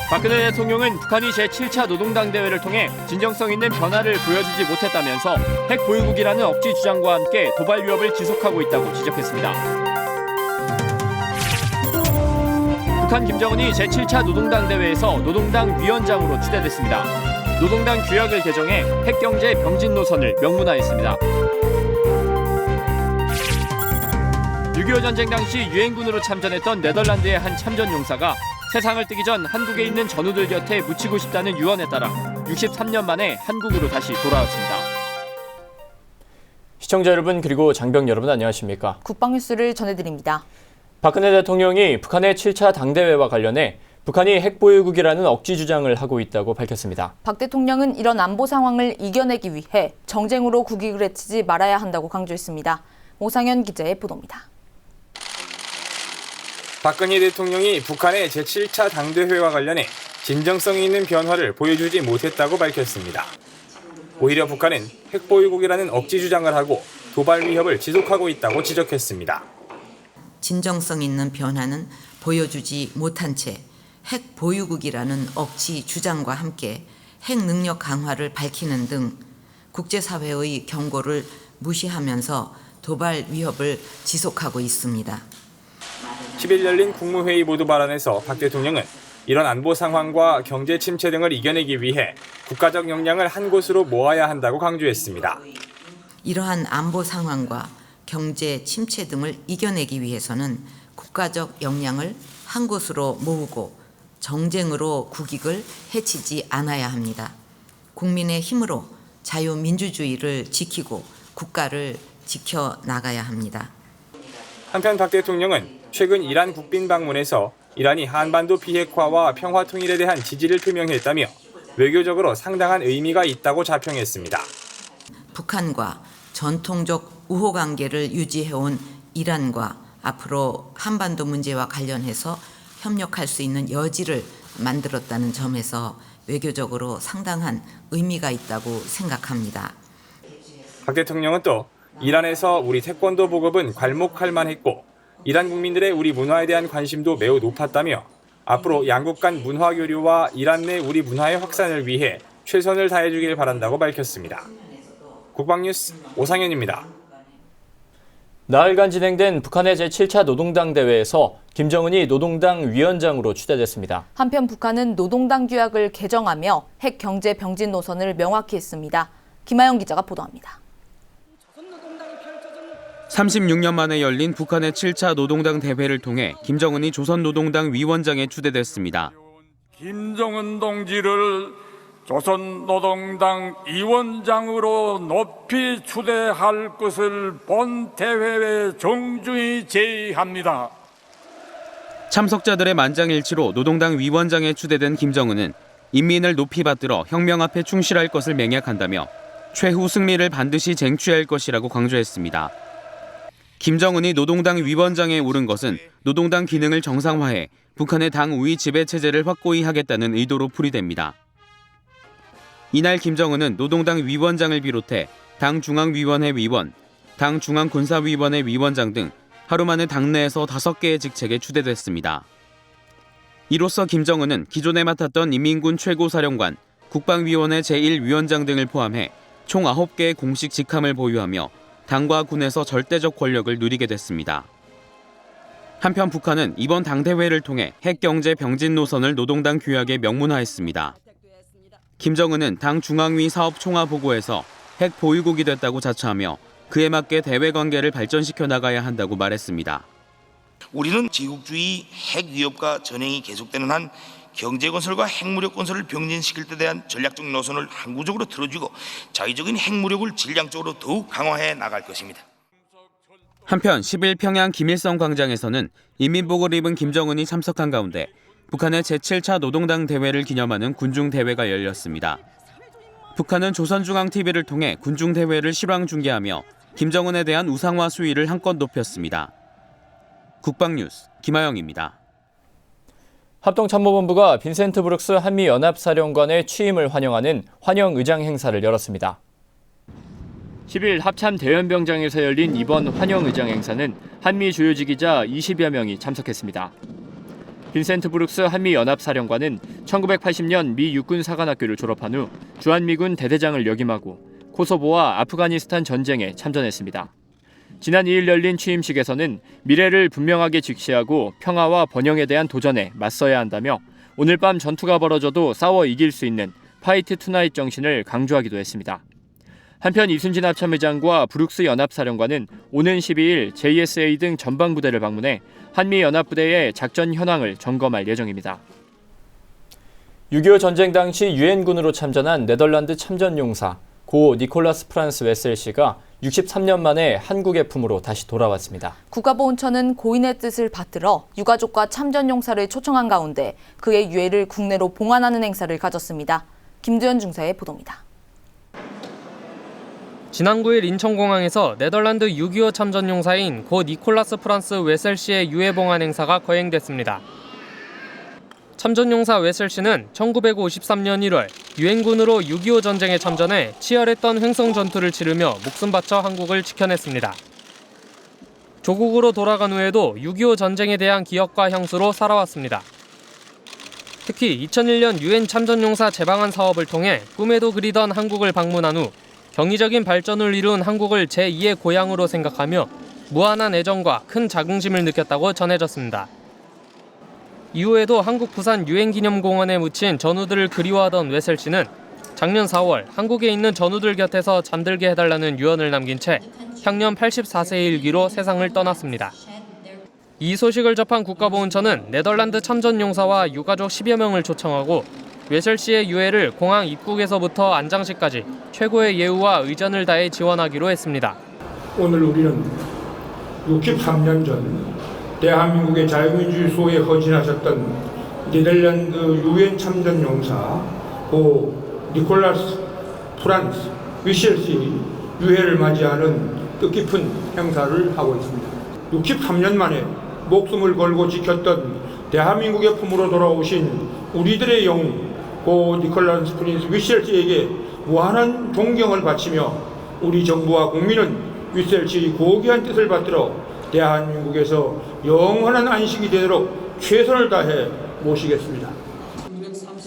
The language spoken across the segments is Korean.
박근혜 대통령은 북한이 제7차 노동당 대회를 통해 진정성 있는 변화를 보여주지 못했다면서 핵 보유국이라는 억지 주장과 함께 도발 위협을 지속하고 있다고 지적했습니다. 북한 김정은이 제7차 노동당 대회에서 노동당 위원장으로 추대됐습니다. 노동당 규약을 개정해 핵경제 병진 노선을 명문화했습니다. 6.25 전쟁 당시 유엔군으로 참전했던 네덜란드의 한 참전 용사가 세상을 뜨기 전 한국에 있는 전우들 곁에 묻히고 싶다는 유언에 따라 63년 만에 한국으로 다시 돌아왔습니다. 시청자 여러분 그리고 장병 여러분 안녕하십니까? 국방뉴스를 전해드립니다. 박근혜 대통령이 북한의 7차 당대회와 관련해 북한이 핵보유국이라는 억지 주장을 하고 있다고 밝혔습니다. 박 대통령은 이런 안보 상황을 이겨내기 위해 정쟁으로 국익을 해치지 말아야 한다고 강조했습니다. 오상현 기자의 보도입니다. 박근혜 대통령이 북한의 제7차 당대회와 관련해 진정성 있는 변화를 보여주지 못했다고 밝혔습니다. 오히려 북한은 핵보유국이라는 억지 주장을 하고 도발 위협을 지속하고 있다고 지적했습니다. 진정성 있는 변화는 보여주지 못한 채 핵보유국이라는 억지 주장과 함께 핵 능력 강화를 밝히는 등 국제사회의 경고를 무시하면서 도발 위협을 지속하고 있습니다. 10일 열린 국무회의 모두 발언에서 박 대통령은 이런 안보 상황과 경제 침체 등을 이겨내기 위해 국가적 역량을 한 곳으로 모아야 한다고 강조했습니다. 이러한 안보 상황과 경제 침체 등을 이겨내기 위해서는 국가적 역량을 한 곳으로 모으고 정쟁으로 국익을 해치지 않아야 합니다. 국민의 힘으로 자유민주주의를 지키고 국가를 지켜나가야 합니다. 한편 박 대통령은 최근 이란 국빈 방문에서 이란이 한반도 비핵화와 평화 통일에 대한 지지를 표명했다며 외교적으로 상당한 의미가 있다고 자평했습니다. 북한과 전통적 우호 관계를 유지해온 이란과 앞으로 한반도 문제와 관련해서 협력할 수 있는 여지를 만들었다는 점에서 외교적으로 상당한 의미가 있다고 생각합니다. 박 대통령은 또 이란에서 우리 태권도 보급은 괄목할 만했고 이란 국민들의 우리 문화에 대한 관심도 매우 높았다며 앞으로 양국 간 문화 교류와 이란 내 우리 문화의 확산을 위해 최선을 다해주길 바란다고 밝혔습니다. 국방뉴스 오상현입니다. 나흘간 진행된 북한의 제7차 노동당 대회에서 김정은이 노동당 위원장으로 추대됐습니다. 한편 북한은 노동당 규약을 개정하며 핵 경제 병진 노선을 명확히 했습니다. 김하영 기자가 보도합니다. 36년 만에 열린 북한의 7차 노동당 대회를 통해 김정은이 조선노동당 위원장에 추대됐습니다. 김정은 동지를 조선노동당 위원장으로 높이 추대할 것을 본 대회에 정중히 제의합니다. 참석자들의 만장일치로 노동당 위원장에 추대된 김정은은 인민을 높이 받들어 혁명 앞에 충실할 것을 맹약한다며 최후 승리를 반드시 쟁취할 것이라고 강조했습니다. 김정은이 노동당 위원장에 오른 것은 노동당 기능을 정상화해 북한의 당 우위 지배 체제를 확고히 하겠다는 의도로 풀이됩니다. 이날 김정은은 노동당 위원장을 비롯해 당 중앙위원회 위원, 당 중앙군사위원회 위원장 등 하루 만에 당내에서 5개의 직책에 추대됐습니다. 이로써 김정은은 기존에 맡았던 인민군 최고사령관, 국방위원회 제1위원장 등을 포함해 총 9개의 공식 직함을 보유하며 당과 군에서 절대적 권력을 누리게 됐습니다. 한편 북한은 이번 당대회를 통해 핵경제 병진 노선을 노동당 규약에 명문화했습니다. 김정은은 당 중앙위 사업 총화 보고에서 핵 보유국이 됐다고 자처하며 그에 맞게 대외 관계를 발전시켜 나가야 한다고 말했습니다. 우리는 제국주의 핵 위협과 전쟁이 계속되는 한 경제 건설과 핵무력 건설을 병진시킬 때 대한 전략적 노선을 항구적으로 틀어주고 자위적인 핵무력을 질량적으로 더욱 강화해 나갈 것입니다. 한편 10일 평양 김일성 광장에서는 인민복을 입은 김정은이 참석한 가운데 북한의 제7차 노동당 대회를 기념하는 군중대회가 열렸습니다. 북한은 조선중앙TV를 통해 군중대회를 실황 중계하며 김정은에 대한 우상화 수위를 한껏 높였습니다. 국방뉴스 김하영입니다. 합동참모본부가 빈센트 브룩스 한미연합사령관의 취임을 환영하는 환영의장 행사를 열었습니다. 10일 합참 대연병장에서 열린 이번 환영의장 행사는 한미 주요지기자 20여 명이 참석했습니다. 빈센트 브룩스 한미연합사령관은 1980년 미 육군사관학교를 졸업한 후 주한미군 대대장을 역임하고 코소보와 아프가니스탄 전쟁에 참전했습니다. 지난 2일 열린 취임식에서는 미래를 분명하게 직시하고 평화와 번영에 대한 도전에 맞서야 한다며 오늘 밤 전투가 벌어져도 싸워 이길 수 있는 파이트 투나잇 정신을 강조하기도 했습니다. 한편 이순신 합참의장과 브룩스 연합사령관은 오는 12일 JSA 등 전방부대를 방문해 한미연합부대의 작전 현황을 점검할 예정입니다. 6.25 전쟁 당시 유엔군으로 참전한 네덜란드 참전용사 고 니콜라스 프란스 웨셀씨가 63년 만에 한국의 품으로 다시 돌아왔습니다. 국가보훈처는 고인의 뜻을 받들어 유가족과 참전용사를 초청한 가운데 그의 유해를 국내로 봉안하는 행사를 가졌습니다. 김두현 중사의 보도입니다. 지난 9일 인천공항에서 네덜란드 6.25 참전용사인 고 니콜라스 프란스 웨셀씨의 유해 봉안 행사가 거행됐습니다. 참전용사 웨셀씨는 1953년 1월 유엔군으로 6.25 전쟁에 참전해 치열했던 횡성 전투를 치르며 목숨 바쳐 한국을 지켜냈습니다. 조국으로 돌아간 후에도 6.25 전쟁에 대한 기억과 향수로 살아왔습니다. 특히 2001년 유엔 참전용사 재방한 사업을 통해 꿈에도 그리던 한국을 방문한 후 경이적인 발전을 이룬 한국을 제2의 고향으로 생각하며 무한한 애정과 큰 자긍심을 느꼈다고 전해졌습니다. 이후에도 한국 부산 유엔기념공원에 묻힌 전우들을 그리워하던 웨셀씨는 작년 4월 한국에 있는 전우들 곁에서 잠들게 해달라는 유언을 남긴 채 향년 84세의 일기로 세상을 떠났습니다. 이 소식을 접한 국가보훈처는 네덜란드 참전용사와 유가족 10여 명을 초청하고 웨셀씨의 유해를 공항 입국에서부터 안장식까지 최고의 예우와 의전을 다해 지원하기로 했습니다. 오늘 우리는 63년 전 대한민국의 자유민주주의 수호에 헌신하셨던 네덜란드 유엔 참전용사 고 니콜라스 프란스 웨셀씨의 유해를 맞이하는 뜻깊은 행사를 하고 있습니다. 63년 만에 목숨을 걸고 지켰던 대한민국의 품으로 돌아오신 우리들의 영웅 고 니콜라스 프란스 웨셀씨에게 무한한 존경을 바치며 우리 정부와 국민은 웨셀씨의 고귀한 뜻을 받들어 대한민국에서 영원한 안식이 되도록 최선을 다해 모시겠습니다.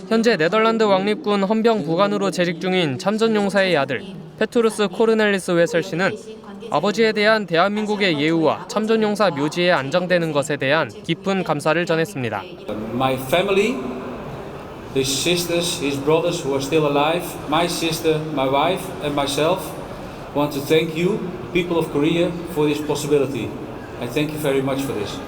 현재 네덜란드 왕립군 헌병 부관으로 재직 중인 참전용사의 아들 페투루스 코르넬리스 웨셀씨는 아버지에 대한 대한민국의 예우와 참전용사 묘지에 안장되는 것에 대한 깊은 감사를 전했습니다. My family, his sisters, his brothers who are still alive, my sister, my wife and myself want to thank you, people of Korea, for this possibility. I thank you very much for this.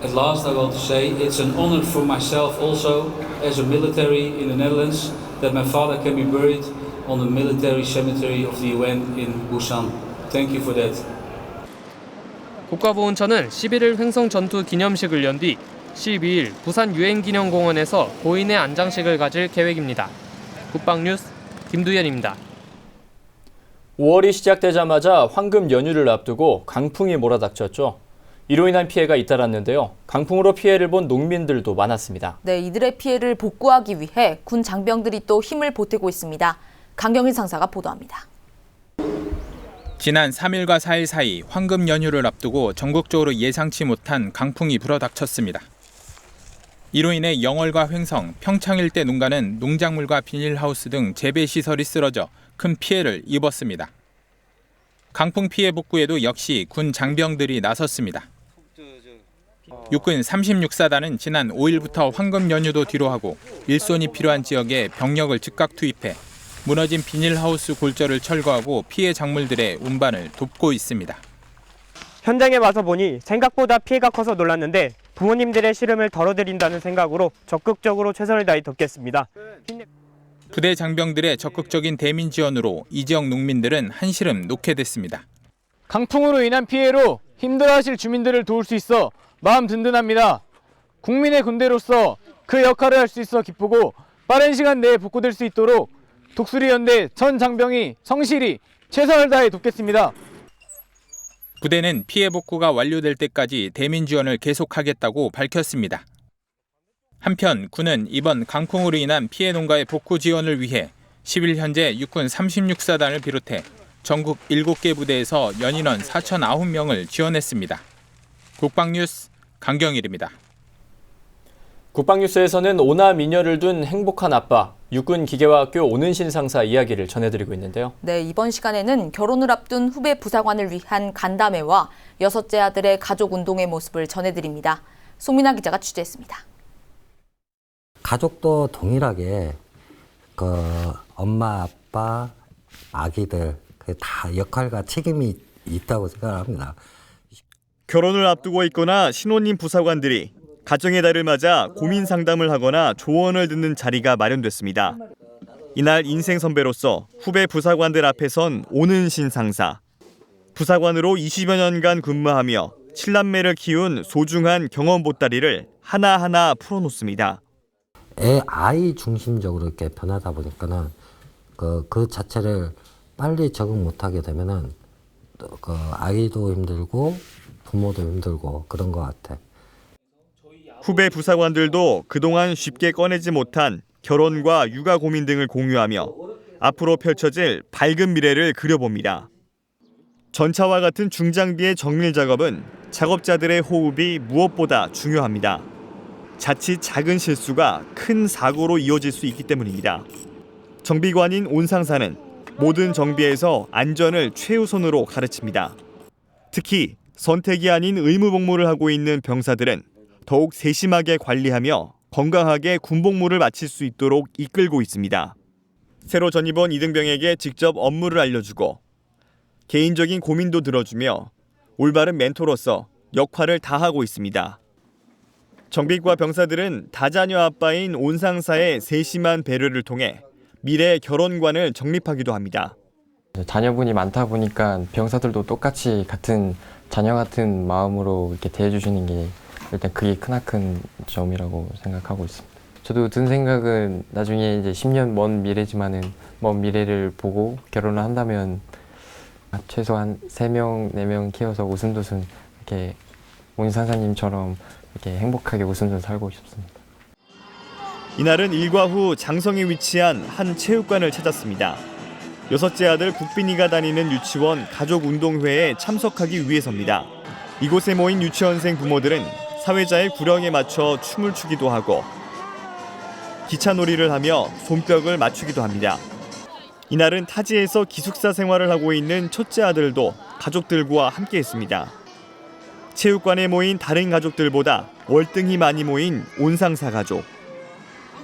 At last I want to say it's an honor for myself also as a military in the Netherlands that my father can be buried on the military cemetery of the UN in Busan. Thank you for that. 국가보훈처는 11일 횡성 전투 기념식을 연 뒤 12일 부산 유엔기념공원에서 고인의 안장식을 가질 계획입니다. 국방뉴스 김두현입니다. 5월이 시작되자마자 황금 연휴를 앞두고 강풍이 몰아닥쳤죠. 이로 인한 피해가 잇따랐는데요. 강풍으로 피해를 본 농민들도 많았습니다. 네, 이들의 피해를 복구하기 위해 군 장병들이 또 힘을 보태고 있습니다. 강경일 상사가 보도합니다. 지난 3일과 4일 사이 황금 연휴를 앞두고 전국적으로 예상치 못한 강풍이 불어닥쳤습니다. 이로 인해 영월과 횡성, 평창 일대 농가는 농작물과 비닐하우스 등 재배시설이 쓰러져 큰 피해를 입었습니다. 강풍 피해 복구에도 역시 군 장병들이 나섰습니다. 육군 36사단은 지난 5일부터 황금 연휴도 뒤로하고 일손이 필요한 지역에 병력을 즉각 투입해 무너진 비닐하우스 골절을 철거하고 피해 작물들의 운반을 돕고 있습니다. 현장에 와서 보니 생각보다 피해가 커서 놀랐는데 부모님들의 시름을 덜어드린다는 생각으로 적극적으로 최선을 다해 돕겠습니다. 부대 장병들의 적극적인 대민 지원으로 이 지역 농민들은 한시름 놓게 됐습니다. 강풍으로 인한 피해로 힘들어하실 주민들을 도울 수 있어 마음 든든합니다. 국민의 군대로서 그 역할을 할 수 있어 기쁘고 빠른 시간 내에 복구될 수 있도록 독수리연대 전 장병이 성실히 최선을 다해 돕겠습니다. 부대는 피해 복구가 완료될 때까지 대민 지원을 계속하겠다고 밝혔습니다. 한편 군은 이번 강풍으로 인한 피해 농가의 복구 지원을 위해 10일 현재 육군 36사단을 비롯해 전국 7개 부대에서 연인원 4,009명을 지원했습니다. 국방뉴스 강경일입니다. 국방뉴스에서는 오나 미녀를 둔 행복한 아빠, 육군 기계화학교 오는신 상사 이야기를 전해드리고 있는데요. 네, 이번 시간에는 결혼을 앞둔 후배 부사관을 위한 간담회와 6째 아들의 가족 운동의 모습을 전해드립니다. 송민아 기자가 취재했습니다. 가족도 동일하게 엄마, 아빠, 아기들 다 역할과 책임이 있다고 생각합니다. 결혼을 앞두고 있거나 신혼인 부사관들이 가정의 달을 맞아 고민 상담을 하거나 조언을 듣는 자리가 마련됐습니다. 이날 인생 선배로서 후배 부사관들 앞에 선 오는신 상사. 부사관으로 20여 년간 근무하며 7남매를 키운 소중한 경험 보따리를 하나하나 풀어놓습니다. 아이 중심적으로 이렇게 변하다 보니까는 그 자체를 빨리 적응 못하게 되면은 아이도 힘들고 부모도 힘들고 그런 것 같아. 후배 부사관들도 그동안 쉽게 꺼내지 못한 결혼과 육아 고민 등을 공유하며 앞으로 펼쳐질 밝은 미래를 그려봅니다. 전차와 같은 중장비의 정밀 작업은 작업자들의 호흡이 무엇보다 중요합니다. 자칫 작은 실수가 큰 사고로 이어질 수 있기 때문입니다. 정비관인 온 상사는 모든 정비에서 안전을 최우선으로 가르칩니다. 특히 선택이 아닌 의무 복무를 하고 있는 병사들은 더욱 세심하게 관리하며 건강하게 군복무를 마칠 수 있도록 이끌고 있습니다. 새로 전입 온 이등병에게 직접 업무를 알려주고 개인적인 고민도 들어주며 올바른 멘토로서 역할을 다하고 있습니다. 정비과 병사들은 다자녀 아빠인 온 상사의 세심한 배려를 통해 미래 결혼관을 정립하기도 합니다. 자녀분이 많다 보니까 병사들도 똑같이 같은 자녀 같은 마음으로 이렇게 대해주시는 게 일단 그게 크나큰 점이라고 생각하고 있습니다. 저도 든 생각은 나중에 이제 10년 먼 미래지만은 먼 미래를 보고 결혼을 한다면 최소한 3명, 4명 키워서 오순도순 이렇게 온 상사님처럼 이렇게 행복하게 오순도순 살고 싶습니다. 이날은 일과 후 장성에 위치한 한 체육관을 찾았습니다. 6째 아들 국빈이가 다니는 유치원 가족운동회에 참석하기 위해서입니다. 이곳에 모인 유치원생 부모들은 사회자의 구령에 맞춰 춤을 추기도 하고 기차놀이를 하며 손뼉을 맞추기도 합니다. 이날은 타지에서 기숙사 생활을 하고 있는 첫째 아들도 가족들과 함께했습니다. 체육관에 모인 다른 가족들보다 월등히 많이 모인 온상사 가족.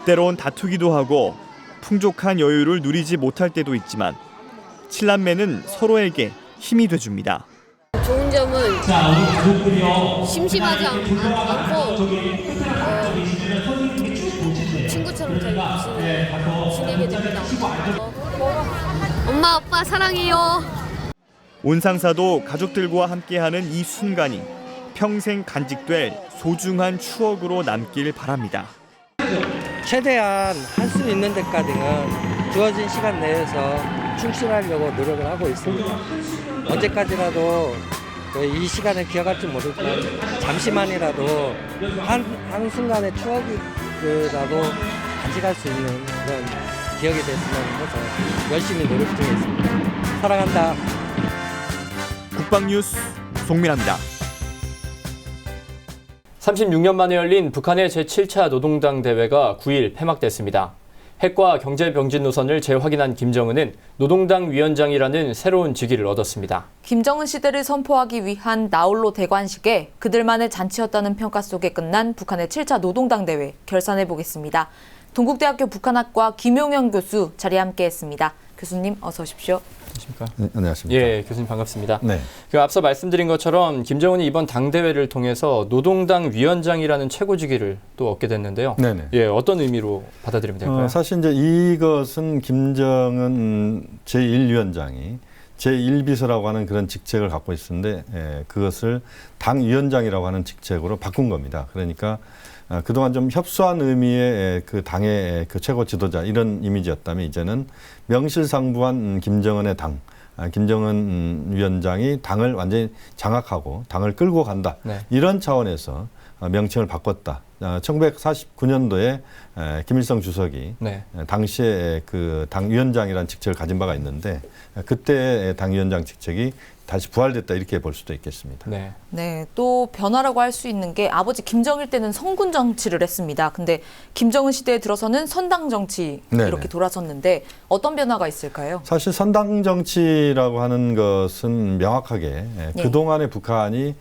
때론 다투기도 하고 풍족한 여유를 누리지 못할 때도 있지만 7남매는 서로에게 힘이 돼줍니다. 좋은 점은 심심하지 않고 친구처럼 잘 지내게 됩니다. 엄마 아빠 사랑해요. 온상사도 가족들과 함께하는 이 순간이 평생 간직될 소중한 추억으로 남길 바랍니다. 최대한 할 수 있는 데까지는 주어진 시간 내에서 충실하려고 노력을 하고 있습니다. 언제까지라도 이 시간을 기억할지 모르지만 잠시만이라도 한순간의 추억이라도 간직할 수 있는 그런 기억이 됐으면 해서 열심히 노력 중에 있습니다. 사랑한다. 국방뉴스 송민아입니다. 36년 만에 열린 북한의 제7차 노동당 대회가 9일 폐막됐습니다. 핵과 경제 병진 노선을 재확인한 김정은은 노동당 위원장이라는 새로운 직위를 얻었습니다. 김정은 시대를 선포하기 위한 나홀로 대관식에 그들만의 잔치였다는 평가 속에 끝난 북한의 7차 노동당 대회 결산해 보겠습니다. 동국대학교 북한학과 김용현 교수 자리에 함께했습니다. 교수님 어서 오십시오. 안녕하십니까? 네, 안녕하십니까? 예, 교수님 반갑습니다. 네. 앞서 말씀드린 것처럼 김정은이 이번 당대회를 통해서 노동당 위원장이라는 최고직위를 또 얻게 됐는데요. 네네. 예, 어떤 의미로 받아들이면 될까요? 사실 이제 이것은 김정은 제1위원장이 제1비서라고 하는 그런 직책을 갖고 있었는데 그것을 당위원장이라고 하는 직책으로 바꾼 겁니다. 그러니까 그동안 좀 협소한 의미의 그 당의 그 최고 지도자 이런 이미지였다면 이제는 명실상부한 김정은의 당, 김정은 위원장이 당을 완전히 장악하고 당을 끌고 간다. 네. 이런 차원에서 명칭을 바꿨다. 1949년도에 김일성 주석이 네. 당시에 그 당위원장이라는 직책을 가진 바가 있는데 그때 당위원장 직책이 다시 부활됐다 이렇게 볼 수도 있겠습니다. 네. 네, 또 변화라고 할 수 있는 게 아버지 김정일 때는 성군 정치를 했습니다. 근데 김정은 시대에 들어서는 선당 정치 이렇게 네네. 돌아섰는데 어떤 변화가 있을까요? 사실 선당 정치라고 하는 것은 명확하게 그동안의 북한이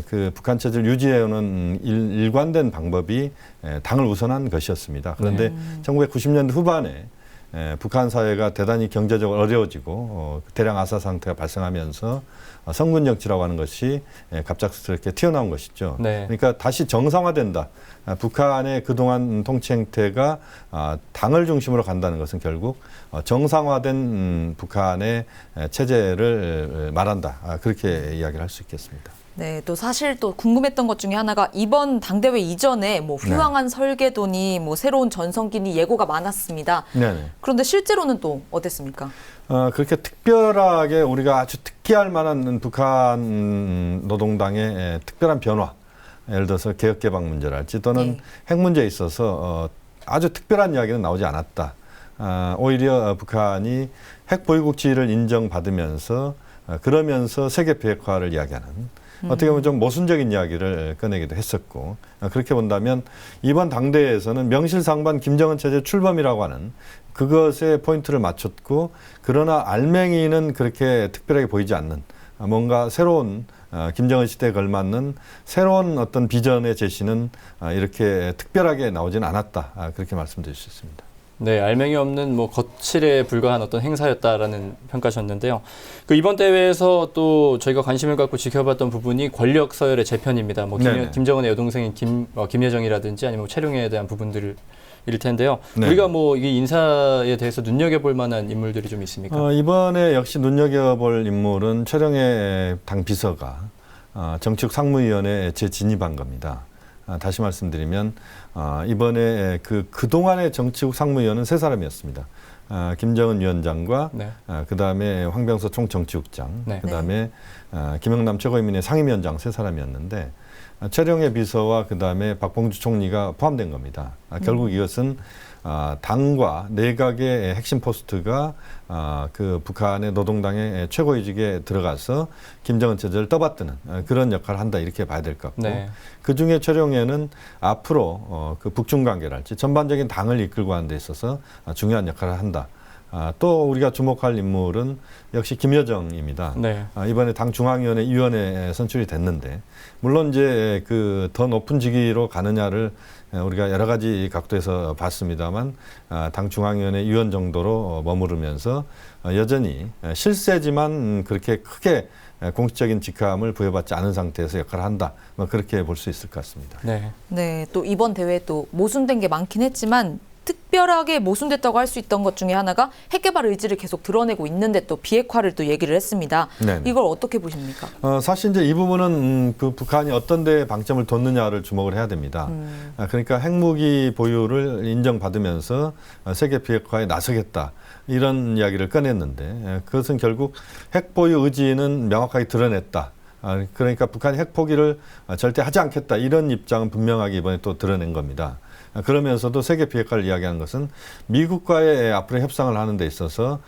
그 북한 체제를 유지해오는 일관된 방법이 당을 우선한 것이었습니다. 그런데 1990년대 후반에 북한 사회가 대단히 경제적으로 어려워지고 대량 아사 상태가 발생하면서 성군 정치라고 하는 것이 갑작스럽게 튀어나온 것이죠. 네. 그러니까 다시 정상화된다. 북한의 그동안 통치 행태가 당을 중심으로 간다는 것은 결국 정상화된 북한의 체제를 말한다. 그렇게 이야기를 할 수 있겠습니다. 네, 또 사실 또 궁금했던 것 중에 하나가 이번 당대회 이전에 뭐 휘황한 설계도니 뭐 새로운 전성기니 예고가 많았습니다. 네네. 그런데 실제로는 또 어땠습니까? 그렇게 특별하게 우리가 아주 특기할 만한 북한 노동당의 특별한 변화, 예를 들어서 개혁개방 문제랄지 또는 핵 문제에 있어서 아주 특별한 이야기는 나오지 않았다. 오히려 북한이 핵 보유국 지위를 인정받으면서 그러면서 세계 비핵화를 이야기하는 어떻게 보면 좀 모순적인 이야기를 꺼내기도 했었고 그렇게 본다면 이번 당대회에서는 명실상부한 김정은 체제 출범이라고 하는 그것에 포인트를 맞췄고 그러나 알맹이는 그렇게 특별하게 보이지 않는 뭔가 새로운 김정은 시대에 걸맞는 새로운 어떤 비전의 제시는 이렇게 특별하게 나오지는 않았다. 그렇게 말씀드릴 수 있습니다. 네, 알맹이 없는 뭐 거칠에 불과한 어떤 행사였다라는 평가셨는데요. 그 이번 대회에서 또 저희가 관심을 갖고 지켜봤던 부분이 권력 서열의 재편입니다. 뭐 김정은의 여동생인 김여정이라든지 아니면 최룡해에 대한 부분들을 일 텐데요. 네. 우리가 뭐 이 인사에 대해서 눈여겨볼 만한 인물들이 좀 있습니까? 이번에 역시 눈여겨볼 인물은 최룡해 당 비서가 정치국 상무위원회에 재진입한 겁니다. 다시 말씀드리면 이번에 그동안의 정치국 상무위원은 세 사람이었습니다. 김정은 위원장과 그다음에 황병서 총정치국장, 그다음에 김영남 최고인민회 상임위원장 세 사람이었는데 최룡해 비서와 그다음에 박봉주 총리가 포함된 겁니다. 결국 이것은 당과 내각의 핵심 포스트가 그 북한의 노동당의 최고위직에 들어가서 김정은 체제를 떠받드는 그런 역할을 한다 이렇게 봐야 될 것 같고 그중에 최룡해는 앞으로 그 북중 관계랄지 전반적인 당을 이끌고 하는 데 있어서 중요한 역할을 한다. 또 우리가 주목할 인물은 역시 김여정입니다. 이번에 당 중앙위원회 위원회에 선출이 됐는데 물론 이제 그 더 높은 직위로 가느냐를 우리가 여러 가지 각도에서 봤습니다만 당 중앙위원회 위원 정도로 머무르면서 여전히 실세지만 그렇게 크게 공식적인 직함을 부여받지 않은 상태에서 역할을 한다. 뭐 그렇게 볼 수 있을 것 같습니다. 네, 또 이번 대회에 또 모순된 게 많긴 했지만 특별하게 모순됐다고 할 수 있던 것 중에 하나가 핵개발 의지를 계속 드러내고 있는데 또 비핵화를 또 얘기를 했습니다. 이걸 어떻게 보십니까? 사실 이제 이 부분은 그 북한이 어떤 데에 방점을 뒀느냐를 주목을 해야 됩니다. 그러니까 핵무기 보유를 인정받으면서 세계 비핵화에 나서겠다. 이런 이야기를 꺼냈는데 그것은 결국 핵 보유 의지는 명확하게 드러냈다. 그러니까 북한이 핵 포기를 절대 하지 않겠다. 이런 입장은 분명하게 이번에 또 드러낸 겁니다. 그러면서도 세계 비핵화를 이야기하는 것은 미국과의 앞으로 협상을 하는 데 있어서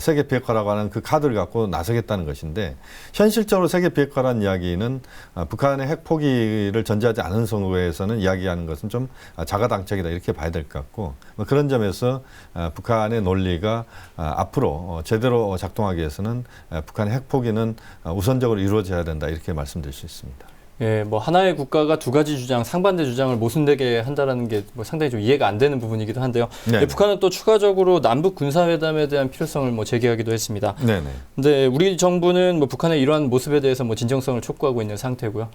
세계 비핵화라고 하는 그 카드를 갖고 나서겠다는 것인데 현실적으로 세계 비핵화라는 이야기는 북한의 핵 포기를 전제하지 않은 선거에서는 이야기하는 것은 좀 자가당착이다 이렇게 봐야 될 것 같고 그런 점에서 북한의 논리가 앞으로 제대로 작동하기 위해서는 북한의 핵 포기는 우선적으로 이루어져야 된다 이렇게 말씀드릴 수 있습니다. 예, 뭐 하나의 국가가 두 가지 주장, 상반대 주장을 모순되게 한다라는 게 뭐 상당히 좀 이해가 안 되는 부분이기도 한데요. 예, 북한은 또 추가적으로 남북 군사회담에 대한 필요성을 뭐 제기하기도 했습니다. 근데 우리 정부는 뭐 북한의 이러한 모습에 대해서 뭐 진정성을 촉구하고 있는 상태고요.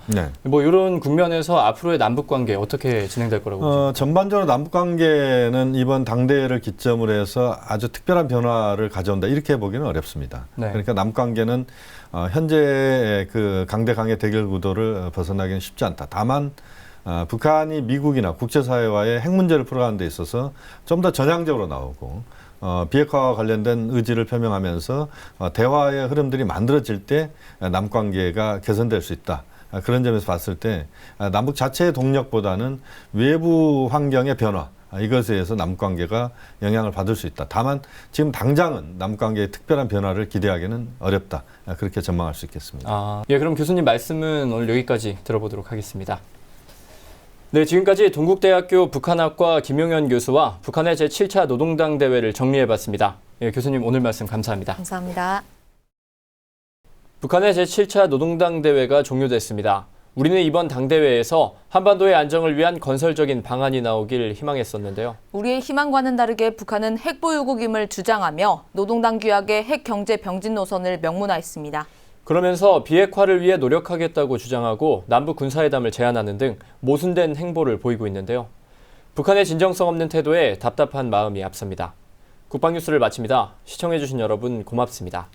뭐 이런 국면에서 앞으로의 남북 관계 어떻게 진행될 거라고 보십니까? 전반적으로 남북 관계는 이번 당대회를 기점으로 해서 아주 특별한 변화를 가져온다 이렇게 보기는 어렵습니다. 그러니까 남북 관계는 현재 그 강대강의 대결 구도를 벗어나기는 쉽지 않다. 다만 북한이 미국이나 국제사회와의 핵 문제를 풀어가는 데 있어서 좀 더 전향적으로 나오고 비핵화와 관련된 의지를 표명하면서 대화의 흐름들이 만들어질 때 남북관계가 개선될 수 있다. 그런 점에서 봤을 때 남북 자체의 동력보다는 외부 환경의 변화, 이것에 의해서 남북관계가 영향을 받을 수 있다. 다만 지금 당장은 남북관계의 특별한 변화를 기대하기는 어렵다. 그렇게 전망할 수 있겠습니다. 예, 그럼 교수님 말씀은 오늘 여기까지 들어보도록 하겠습니다. 네, 지금까지 동국대학교 북한학과 김용현 교수와 북한의 제7차 노동당 대회를 정리해봤습니다. 예, 교수님 오늘 말씀 감사합니다. 감사합니다. 북한의 제7차 노동당 대회가 종료됐습니다. 우리는 이번 당대회에서 한반도의 안정을 위한 건설적인 방안이 나오길 희망했었는데요. 우리의 희망과는 다르게 북한은 핵보유국임을 주장하며 노동당 규약의 핵경제 병진 노선을 명문화했습니다. 그러면서 비핵화를 위해 노력하겠다고 주장하고 남북 군사회담을 제안하는 등 모순된 행보를 보이고 있는데요. 북한의 진정성 없는 태도에 답답한 마음이 앞섭니다. 국방뉴스를 마칩니다. 시청해주신 여러분 고맙습니다.